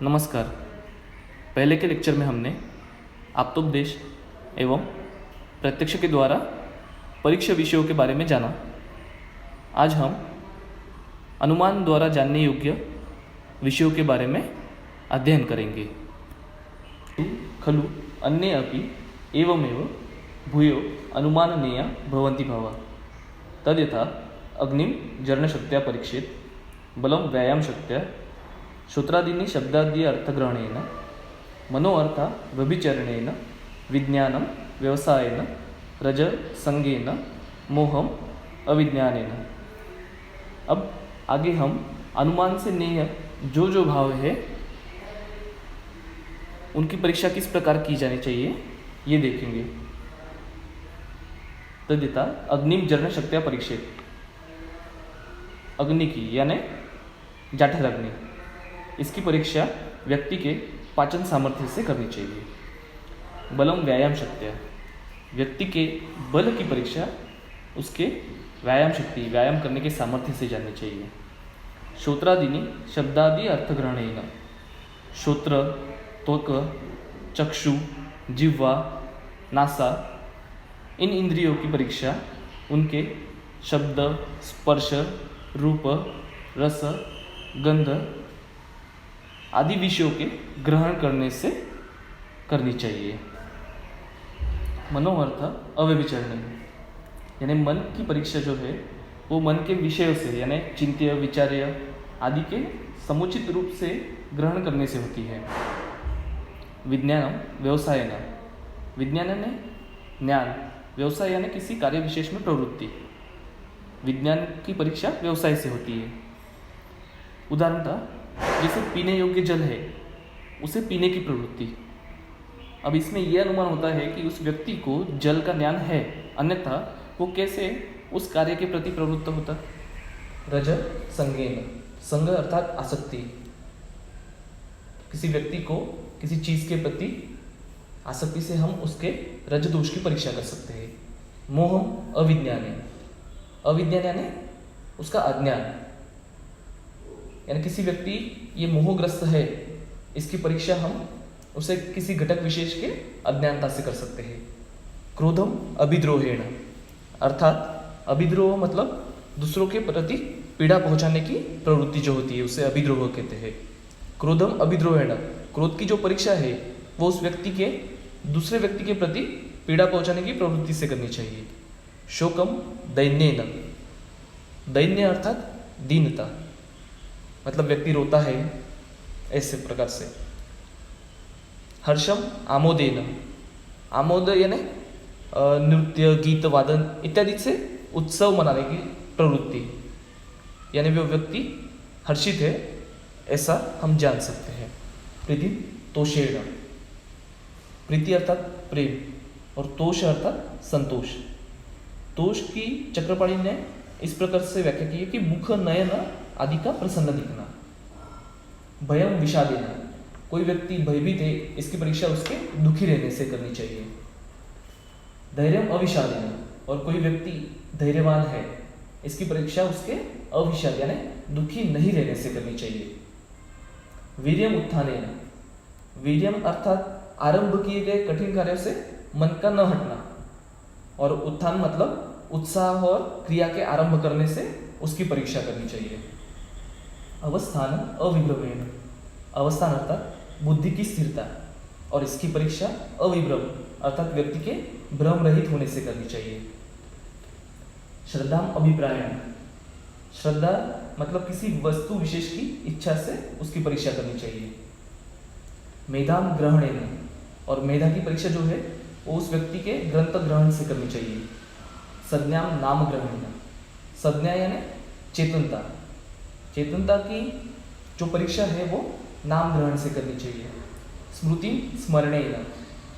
नमस्कार। पहले के लेक्चर में हमने आप्तोपदेश एवं प्रत्यक्ष के द्वारा परीक्षा विषयों के बारे में जाना। आज हम अनुमान द्वारा जानने योग्य विषयों के बारे में अध्ययन करेंगे। खलु अन्ये अपि एवमेव भूयो अनुमाननीया भवन्ति भावा तद्यथा अग्निं जरणशक्त्या परीक्षेत् बलं व्यायामशक्त्या श्रोत्रादीनि शब्दादि अर्थग्रहणेन मनोअर्थ व्यभिचरणेन विज्ञानं व्यवसायेन रजसंगेन मोहम अविज्ञानेन। अब आगे हम अनुमान से नेय जो भाव है उनकी परीक्षा किस प्रकार की जानी चाहिए ये देखेंगे। तद्यथा अग्निम जरणशक्त्या परीक्षेत, अग्नि की यानी जाठर अग्नि, इसकी परीक्षा व्यक्ति के पाचन सामर्थ्य से करनी चाहिए। बलम व्यायाम शक्तियाँ, व्यक्ति के बल की परीक्षा उसके व्यायाम शक्ति, व्यायाम करने के सामर्थ्य से जाननी चाहिए। श्रोत्रादीनि शब्दादि अर्थग्रहणेन, श्रोत्र, त्वक, चक्षु, जिह्वा, नासा, इन इंद्रियों की परीक्षा उनके शब्द, स्पर्श, रूप, रस, गंध आदि विषयों के ग्रहण करने से करनी चाहिए। मनोअर्थ अव्यभिचरण, यानी मन की परीक्षा जो है वो मन के विषयों से यानी चिंत्य, विचार्य आदि के समुचित रूप से ग्रहण करने से होती है। विज्ञानम व्यवसायेन, विज्ञान यानी ज्ञान, व्यवसाय यानी किसी कार्य विशेष में प्रवृत्ति। विज्ञान की परीक्षा व्यवसाय से होती है। उदाहरणतः जैसे पीने योग्य जल है उसे पीने की प्रवृत्ति। अब इसमें यह अनुमान होता है कि उस व्यक्ति को जल का ज्ञान है, अन्यथा वो कैसे उस कार्य के प्रति प्रवृत्त होता। रज संगेन, संग अर्थात आसक्ति, किसी व्यक्ति को किसी चीज के प्रति आसक्ति से हम उसके रज दोष की परीक्षा कर सकते हैं। मोहम अविज्ञाने, अविज्ञान यानी उसका अज्ञान, यानी किसी व्यक्ति ये मोहग्रस्त है, इसकी परीक्षा हम उसे किसी घटक विशेष के अज्ञानता से कर सकते हैं। क्रोधम अभिद्रोहेण, अर्थात अभिद्रोह मतलब दूसरों के प्रति पीड़ा पहुंचाने की प्रवृत्ति जो होती है उसे अभिद्रोह कहते हैं। क्रोधम अभिद्रोहेण, क्रोध की जो परीक्षा है वो उस व्यक्ति के दूसरे व्यक्ति के प्रति पीड़ा पहुंचाने की प्रवृत्ति से करनी चाहिए। शोकम दैन्येन, दैन्य अर्थात दीनता, मतलब व्यक्ति रोता है ऐसे प्रकार से। हर्षम आमोदेन, आमोद यानी नृत्य, गीत, वादन इत्यादि से उत्सव मनाने की प्रवृत्ति, यानी वो व्यक्ति हर्षित है ऐसा हम जान सकते हैं। प्रीति तोषेण, प्रीति अर्थात प्रेम और तोष अर्थात संतोष। तोष की चक्रपाणी ने इस प्रकार से व्याख्या की है कि मुख, नयन आदि का प्रसन्न दिखना। भयम विषादेना, कोई व्यक्ति भयभीत है इसकी परीक्षा उसके दुखी रहने से करनी चाहिए। धैर्यम अविषादेना, और कोई व्यक्ति धैर्यवान है इसकी परीक्षा उसके अविषाद यानी दुखी नहीं रहने से करनी चाहिए। वीर्यम उत्थानेन, वीर्यम अर्थात आरंभ किए गए कठिन कार्यों से मन का न हटना, और उत्थान मतलब उत्साह और क्रिया के आरंभ करने से उसकी परीक्षा करनी चाहिए। अवस्थान अविभ्रमेण, अवस्थान अर्थात बुद्धि की स्थिरता, और इसकी परीक्षा अविभ्रम अर्थात व्यक्ति के भ्रम रहित होने से करनी चाहिए। श्रद्धाम अभिप्रायण, श्रद्धा मतलब किसी वस्तु विशेष की इच्छा से उसकी परीक्षा करनी चाहिए। मेधाम ग्रहणेन, और मेधा की परीक्षा जो है वो उस व्यक्ति के ग्रंथ ग्रहण से करनी चाहिए। संज्ञाम नाम ग्रहणेन, संज्ञा यानी चेतनता, चेतनता की जो परीक्षा है वो नाम ग्रहण से करनी चाहिए। स्मृति स्मरणेन,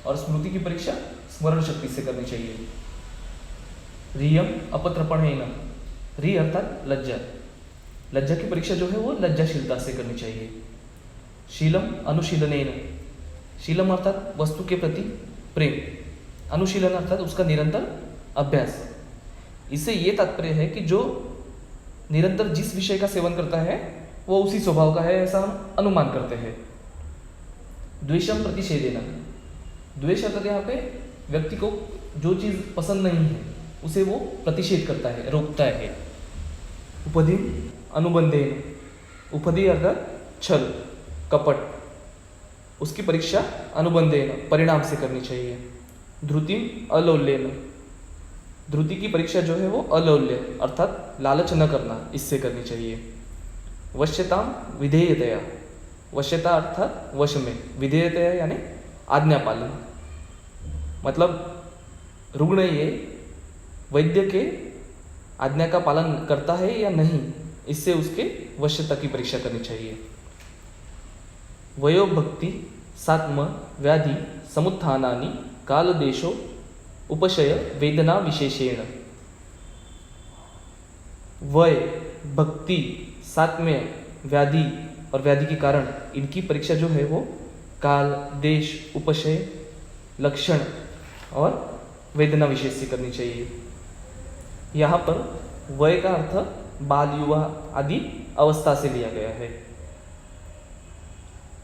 और स्मृति की परीक्षा स्मरण शक्ति से करनी चाहिए। रियम अपत्रपणेन, री अर्थात लज्जा, लज्जा की परीक्षा जो है वो लज्जाशीलता से करनी चाहिए। शीलम अनुशीलनेन, शीलम अर्थात वस्तु के प्रति प्रेम, अनुशीलन अर्थात उसका निरंतर अभ्यास। इससे ये तात्पर्य है कि जो निरंतर जिस विषय का सेवन करता है वो उसी स्वभाव का है ऐसा हम अनुमान करते हैं। द्वेषम प्रतिषेधेन, द्वेष अर्थात यहाँ पे व्यक्ति को जो चीज़ पसंद नहीं है उसे वो प्रतिषेध करता है, रोकता है। उपधि अनुबंधेन, उपधि अर्थात छल कपट, उसकी परीक्षा अनुबंधेन परिणाम से करनी चाहिए। ध्रुतिम अलौल्येन, ध्रुति की परीक्षा जो है वो अलौल्य अर्थात लालच न करना, इससे करनी चाहिए। वश्यताम विधेयतया, वश्यता अर्थात वश में, विधेयतया यानी आज्ञा पालन, मतलब रुग्ण ये वैद्य के आज्ञा का पालन करता है या नहीं, इससे उसके वश्यता की परीक्षा करनी चाहिए। वयोभक्ति सात्म व्याधि समुत्थानानि कालदेशो उपशय वेदना विशेषेण, वय भक्ति सात्म्य व्याधि और व्याधि के कारण, इनकी परीक्षा जो है वो काल देश उपशय लक्षण और वेदना विशेष से करनी चाहिए। यहाँ पर वय का अर्थ बाल युवा आदि अवस्था से लिया गया है।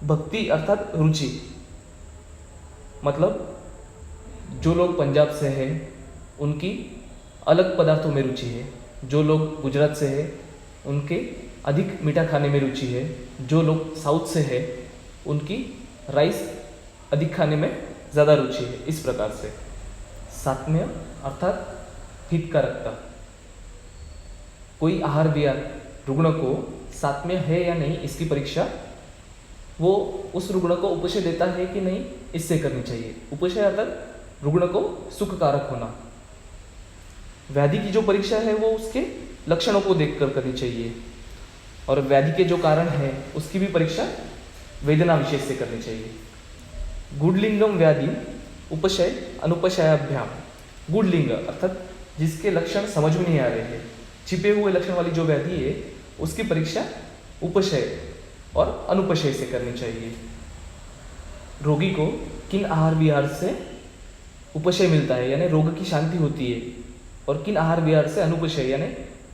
भक्ति अर्थात रुचि, मतलब जो लोग पंजाब से हैं उनकी अलग पदार्थों में रुचि है, जो लोग गुजरात से हैं उनके अधिक मीठा खाने में रुचि है, जो लोग साउथ से हैं उनकी राइस अधिक खाने में ज़्यादा रुचि है। इस प्रकार से सात्म्य अर्थात हितकारकता, कोई आहार विहार रुग्ण को सात्म्य है या नहीं इसकी परीक्षा वो उस रुग्ण को उपशय देता है कि नहीं, इससे करनी चाहिए। उपशय अर्थात रुग्ण को सुखकारक होना। व्याधि की जो परीक्षा है वो उसके लक्षणों को देखकर करनी चाहिए, और व्याधि के जो कारण है उसकी भी परीक्षा वेदना विशेष से करनी चाहिए। गुडलिंगम व्याधि उपशय अनुपशयाभ्याम, गुडलिंग अर्थात जिसके लक्षण समझ में नहीं आ रहे हैं, छिपे हुए लक्षण वाली जो व्याधि है उसकी परीक्षा उपशय और अनुपशय से करनी चाहिए। रोगी को किन आहार विहार से उपशय मिलता है यानी रोग की शांति होती है, और किन आहार विहार से अनुपशय यानी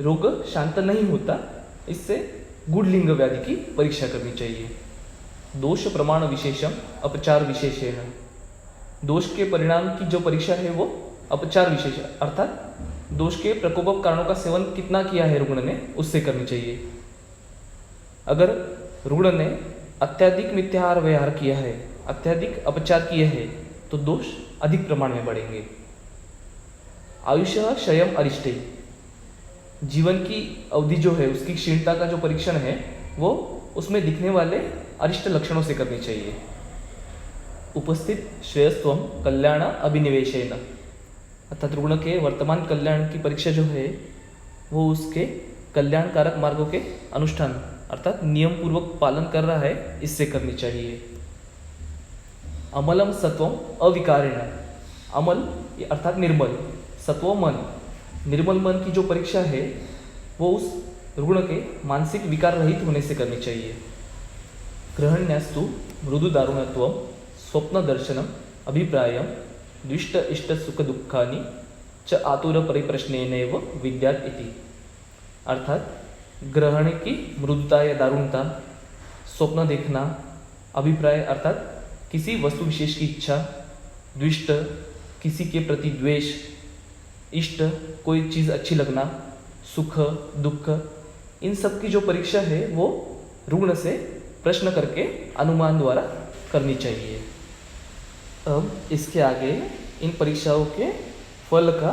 रोग शांत नहीं होता, इससे गुडलिंग व्याधि की परीक्षा करनी चाहिए। दोष प्रमाण विशेषम अपचार विशेषेण, दोष के परिणाम की जो परीक्षा है वो अपचार विशेष अर्थात दोष के प्रकोपक कारणों का सेवन कितना किया है रुग्ण ने, उससे करनी चाहिए। अगर रुग्ण ने अत्यधिक मिथ्याहार व्यवहार किया है, अत्यधिक अपचार किए हैं, तो दोष अधिक प्रमाण में बढ़ेंगे। आयुष्य क्षयम अरिष्टे, जीवन की अवधि जो है उसकी क्षीणता का जो परीक्षण है वो उसमें दिखने वाले अरिष्ट लक्षणों से करनी चाहिए। उपस्थित श्रेयस्त्वम कल्याण अभिनिवेशेन, अर्थात रुग्ण के वर्तमान कल्याण की परीक्षा जो है वो उसके कल्याणकारक मार्गों के अनुष्ठान अर्थात नियम पूर्वक पालन कर रहा है, इससे करनी चाहिए। अमलम सत्वम अविकारेण, अमल अर्थात निर्मल, सत्व मन, निर्मल मन की जो परीक्षा है वो उस रुग्ण के मानसिक विकार रहित होने से करनी चाहिए। ग्रहण्यास्तु मृदु दारुणत्वम स्वप्न दर्शनम अभिप्रायम द्विष्ट इष्ट सुख दुखानि च आतुर परिप्रश्नेनैव विद्यात् इति, अर्थात ग्रहण की मृदुता या दारुणता, स्वप्न देखना, अभिप्राय अर्थात किसी वस्तु विशेष की इच्छा, द्विष्ट किसी के प्रति द्वेष, इष्ट कोई चीज़ अच्छी लगना, सुख दुख, इन सब की जो परीक्षा है वो रुग्ण से प्रश्न करके अनुमान द्वारा करनी चाहिए। अब इसके आगे इन परीक्षाओं के फल का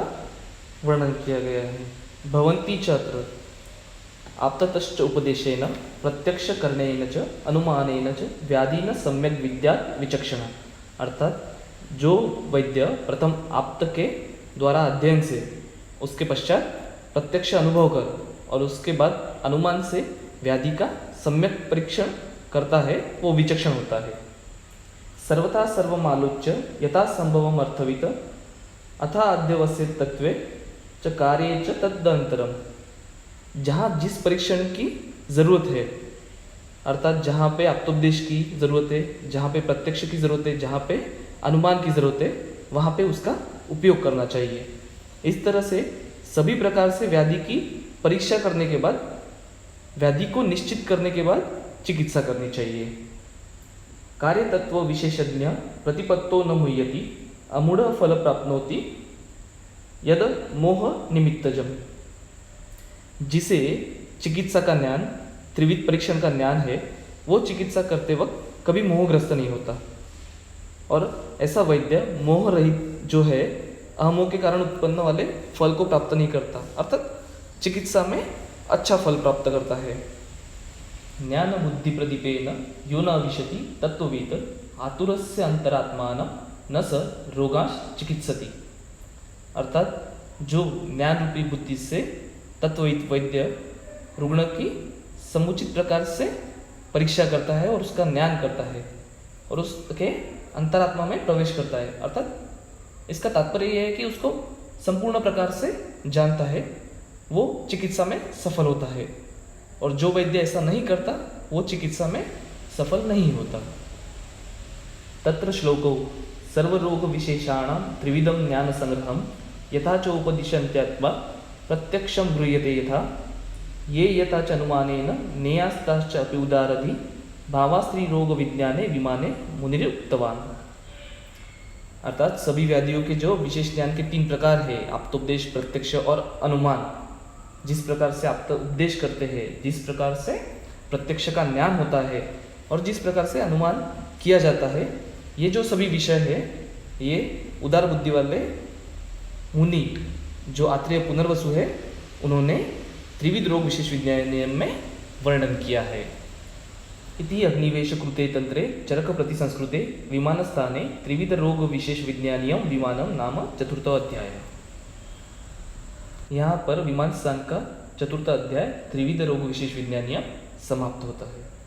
वर्णन किया गया है। भवन्ति च अत्र आप्ततश्च उपदेशेन प्रत्यक्ष करणेन च अनुमानेन च व्याधिन सम्यक विद्यात् विचक्षण, अर्थात जो वैद्य प्रथम आप्त के द्वारा अध्ययन से उसके पश्चात प्रत्यक्ष अनुभव कर और उसके बाद अनुमान से व्याधि का सम्यक परीक्षण करता है वो विचक्षण होता है। सर्वथा सर्वमालोच्य यथा संभवम अर्थवित अथा अध्यवस्य तत्वे च कार्ये च तदंतरम, जहाँ जिस परीक्षण की ज़रूरत है अर्थात जहाँ पे आप्तोपदेश की ज़रूरत है, जहाँ पे प्रत्यक्ष की ज़रूरत है, जहाँ पे अनुमान की ज़रूरत है, वहाँ पे उसका उपयोग करना चाहिए। इस तरह से सभी प्रकार से व्याधि की परीक्षा करने के बाद, व्याधि को निश्चित करने के बाद चिकित्सा करनी चाहिए। कार्यतत्व विशेषज्ञ प्रतिपत्तो न मुह्यति अमूढ़ फल प्राप्नोति यद मोह निमित्तजम। जिसे चिकित्सा का ज्ञान, त्रिविध परीक्षण का ज्ञान है, वो चिकित्सा करते वक्त कभी मोहग्रस्त नहीं होता। और ऐसा वैद्य मोह रहित जो है, अहमोह के कारण उत्पन्न वाले फल को प्राप्त नहीं करता, अर्थात चिकित्सा में अच्छा फल प्राप्त करता है। ज्ञान बुद्धि प्रदीपेन यो न विशति तत्ववेद आतुरस्य अंतरात्मान न स रोगाश चिकित्सति। अर्थात जो ज्ञान रूपी बुद्धि से तत्वविद वैद्य रुग्ण की समुचित प्रकार से परीक्षा करता है और उसका ज्ञान करता है और उसके अंतरात्मा में प्रवेश करता है। अर्थात इसका तात्पर्य यह है कि उसको संपूर्ण प्रकार से जानता है, वो चिकित्सा में सफल होता है। और जो वैद्य ऐसा नहीं करता वो चिकित्सा में सफल नहीं होता। तत्र श्लोको सर्वरोग विशेषाणां त्रिविधं ज्ञान संग्रहं यथा चोपदिशन्त्यात्मा प्रत्यक्षं गृह्यते यथा ये यथा च अनुमानेन नेयास्ताश्च अपि उदारधि भावास्त्री रोग विज्ञाने विमाने मुनिर उक्तवान। अर्थात सभी व्याधियों के जो विशेष ज्ञान के 3 प्रकार है, आप्तोपदेश, प्रत्यक्ष और अनुमान। जिस प्रकार से आप उपदेश करते हैं, जिस प्रकार से प्रत्यक्ष का ज्ञान होता है और जिस प्रकार से अनुमान किया जाता है, ये जो सभी विषय है ये उदार बुद्धि वाले मुनि जो आत्रेय पुनर्वसु है, उन्होंने त्रिविध रोग विशेष विज्ञान नियम में वर्णन किया है। इति अग्निवेश कृते तंत्रे चरक प्रति संस्कृते विमानस्थाने त्रिविध रोग विशेष विज्ञानियम विमानम नाम 4th अध्याय। यहाँ पर विमान स्थान का 4th अध्याय त्रिविध रोग विशेष विज्ञानियम समाप्त होता है।